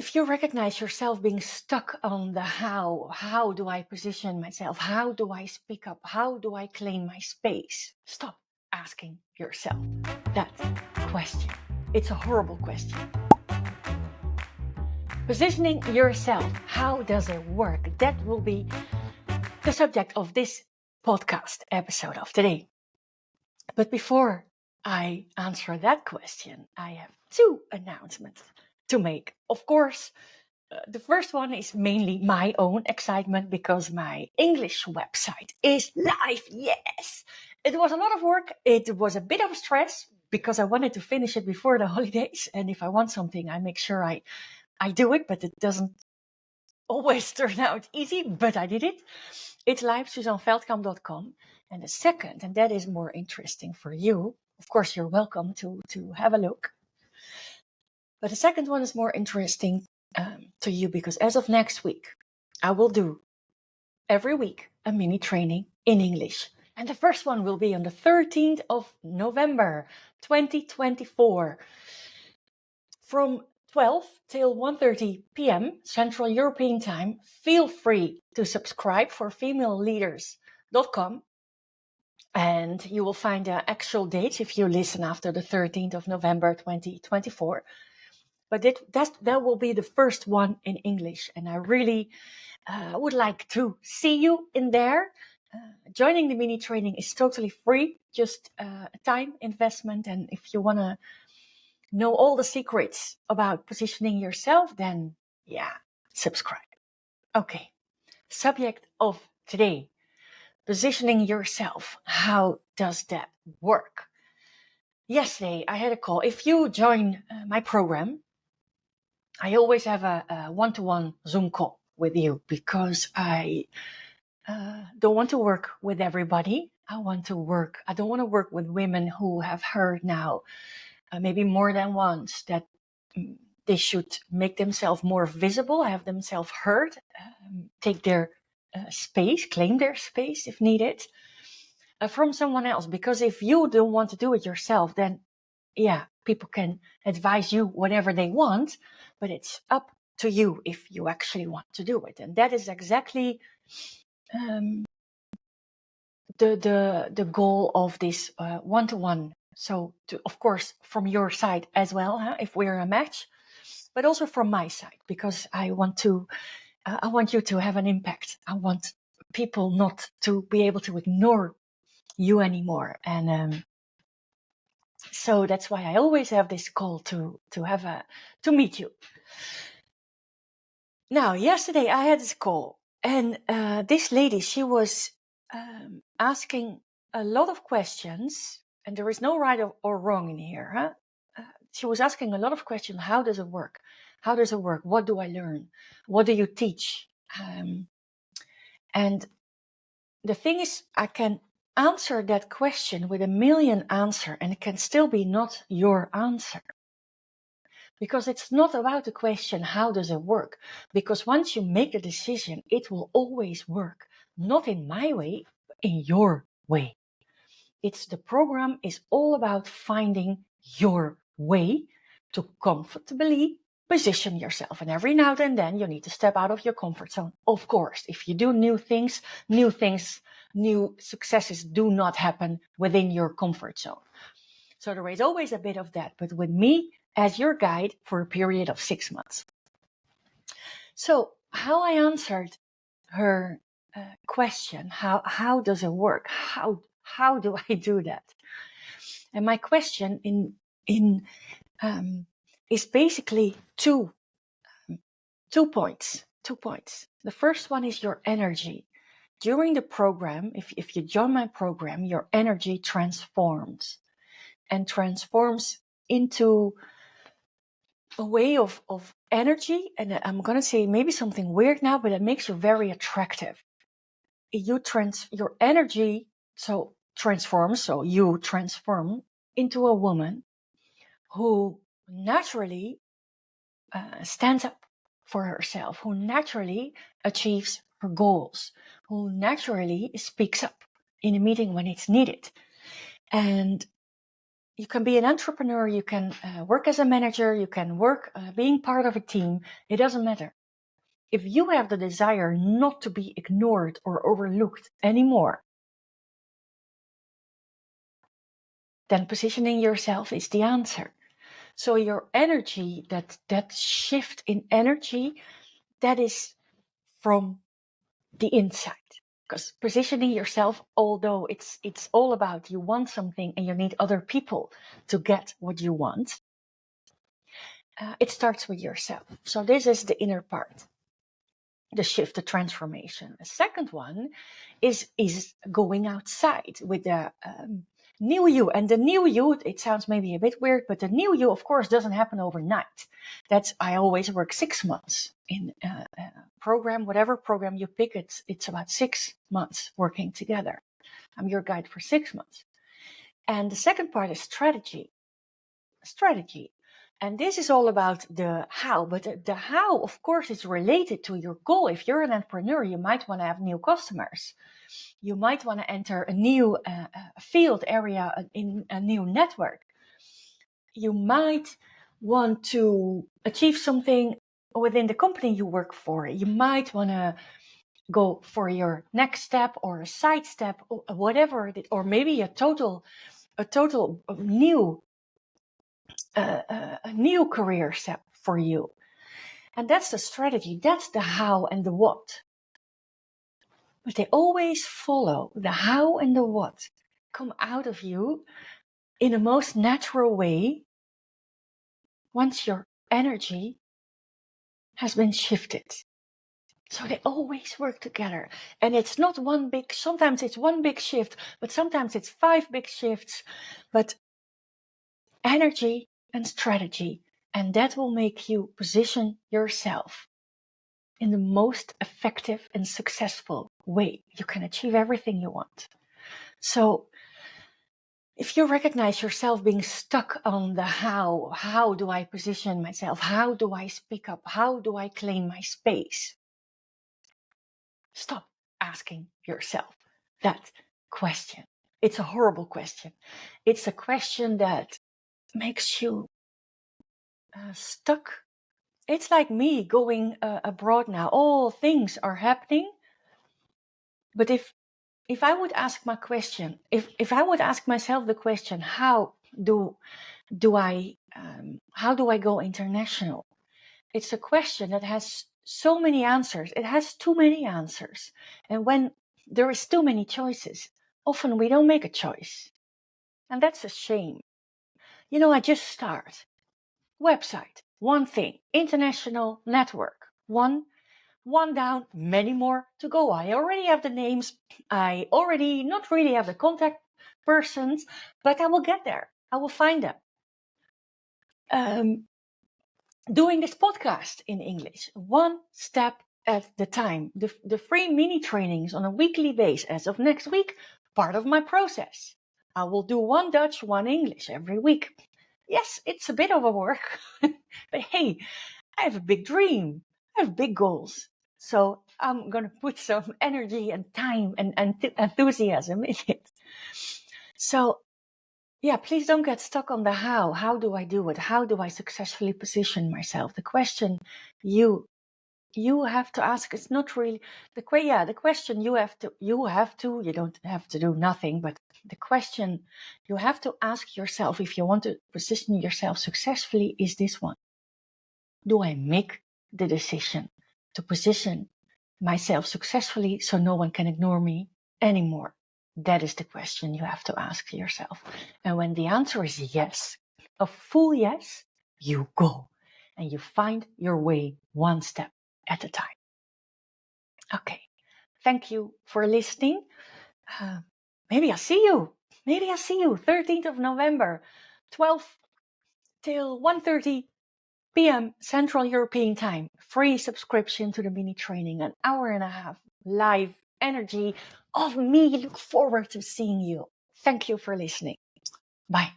if you recognize yourself being stuck on the how do I position myself? How do I speak up? How do I claim my space? Stop asking yourself that question. It's a horrible question. Positioning yourself, how does it work? That will be the subject of this podcast episode of today. But before I answer that question, I have two announcements to make. Of course, the first one is mainly my own excitement because my English website is live. Yes! It was a lot of work. It was a bit of stress because I wanted to finish it before the holidays. And if I want something, I make sure I do it, but it doesn't always turn out easy, but I did it. It's live, suzanneveldkamp.com. And the second, and that is more interesting for you, of course, you're welcome to have a look. But the second one is more interesting to you because as of next week, I will do every week a mini training in English. And the first one will be on the 13th of November, 2024. From 12 till 1:30 p.m. Central European Time. Feel free to subscribe for femaleleaders.com. And you will find the actual dates if you listen after the 13th of November 2024. But that will be the first one in English. And I really would like to see you in there. Joining the mini training is totally free, just a time investment. And if you want to know all the secrets about positioning yourself, then subscribe. Okay, subject of today, positioning yourself. How does that work? Yesterday, I had a call. If you join my program, I always have a one-to-one Zoom call with you because I don't want to work with everybody. I don't want to work with women who have heard now maybe more than once that they should make themselves more visible, have themselves heard, take their space, claim their space if needed from someone else. Because if you don't want to do it yourself, then people can advise you whatever they want, but it's up to you if you actually want to do it. And that is exactly the goal of this one-to-one. So, of course, from your side as well, if we're a match, but also from my side, because I want you to have an impact. I want people not to be able to ignore you anymore. And so that's why I always have this call to meet you. Now, yesterday I had this call, and this lady, she was asking a lot of questions, and there is no right or wrong in here. She was asking a lot of questions. How does it work? How does it work? What do I learn? What do you teach? And the thing is, I can answer that question with a million answers, and it can still be not your answer. Because it's not about the question, how does it work? Because once you make a decision, it will always work. Not in my way, but in your way. The program is all about finding your way to comfortably position yourself. And every now and then you need to step out of your comfort zone. Of course, if you do new things, new successes do not happen within your comfort zone. So there is always a bit of that, but with me as your guide for a period of 6 months. So how I answered her question, how does it work? How do I do that? And my question is basically two points. The first one is your energy. During the program, if you join my program, your energy transforms into a way of energy. And I'm going to say maybe something weird now, but it makes you very attractive. Your energy transforms, so you transform into a woman who naturally stands up for herself, who naturally achieves her goals, who naturally speaks up in a meeting when it's needed. And You can be an entrepreneur, you can work as a manager, you can work being part of a team. It doesn't matter. If you have the desire not to be ignored or overlooked anymore, then positioning yourself is the answer. So your energy, that shift in energy, that is from the inside. Because positioning yourself, although it's all about you want something and you need other people to get what you want, it starts with yourself. So this is the inner part, the shift, the transformation. The second one is going outside with the new you. And the new you, it sounds maybe a bit weird, but the new you, of course, doesn't happen overnight. I always work 6 months in a program, whatever program you pick, it's about 6 months working together. I'm your guide for 6 months. And the second part is strategy. And this is all about the how, but the how, of course, is related to your goal. If you're an entrepreneur, you might want to have new customers. You might want to enter a new field area in a new network. You might want to achieve something within the company you work for. You might want to go for your next step or a side step, or whatever it is, or maybe a total new career step for you. And that's the strategy, that's the how and the what. But they always follow the how and the what, come out of you in the most natural way once your energy has been shifted. So they always work together. And it's not sometimes it's one big shift, but sometimes it's 5 big shifts. But energy and strategy, and that will make you position yourself in the most effective and successful way. You can achieve everything you want. So if you recognize yourself being stuck on the how do I position myself? How do I speak up? How do I claim my space? Stop asking yourself that question. It's a horrible question. It's a question that makes you stuck. It's like me going abroad now. All things are happening. But if I would ask my question, if I would ask myself the question, how do I go international? It's a question that has so many answers. It has too many answers. And when there is too many choices, often we don't make a choice. And that's a shame. I just start. Website, one thing, international network, one down, many more to go. I already have the names. I already not really have the contact persons, but I will get there. I will find them. Doing this podcast in English, one step at the time. The free mini trainings on a weekly basis as of next week, part of my process. I will do one Dutch, one English every week. Yes, it's a bit of a work, but hey, I have a big dream. I have big goals. So I'm going to put some energy and time and enthusiasm in it. So yeah, please don't get stuck on the how. How do I do it? How do I successfully position myself? The question you have to ask, it's not really the question you don't have to do nothing, but the question you have to ask yourself if you want to position yourself successfully is this one. Do I make the decision to position myself successfully so no one can ignore me anymore? That is the question you have to ask yourself. And when the answer is yes, a full yes, you go and you find your way one step at a time. Okay, thank you for listening. Maybe I'll see you. 13th of November, 12 till 1:30 p.m. Central European Time. Free subscription to the mini training, an hour and a half live energy of me. Look forward to seeing you. Thank you for listening. Bye.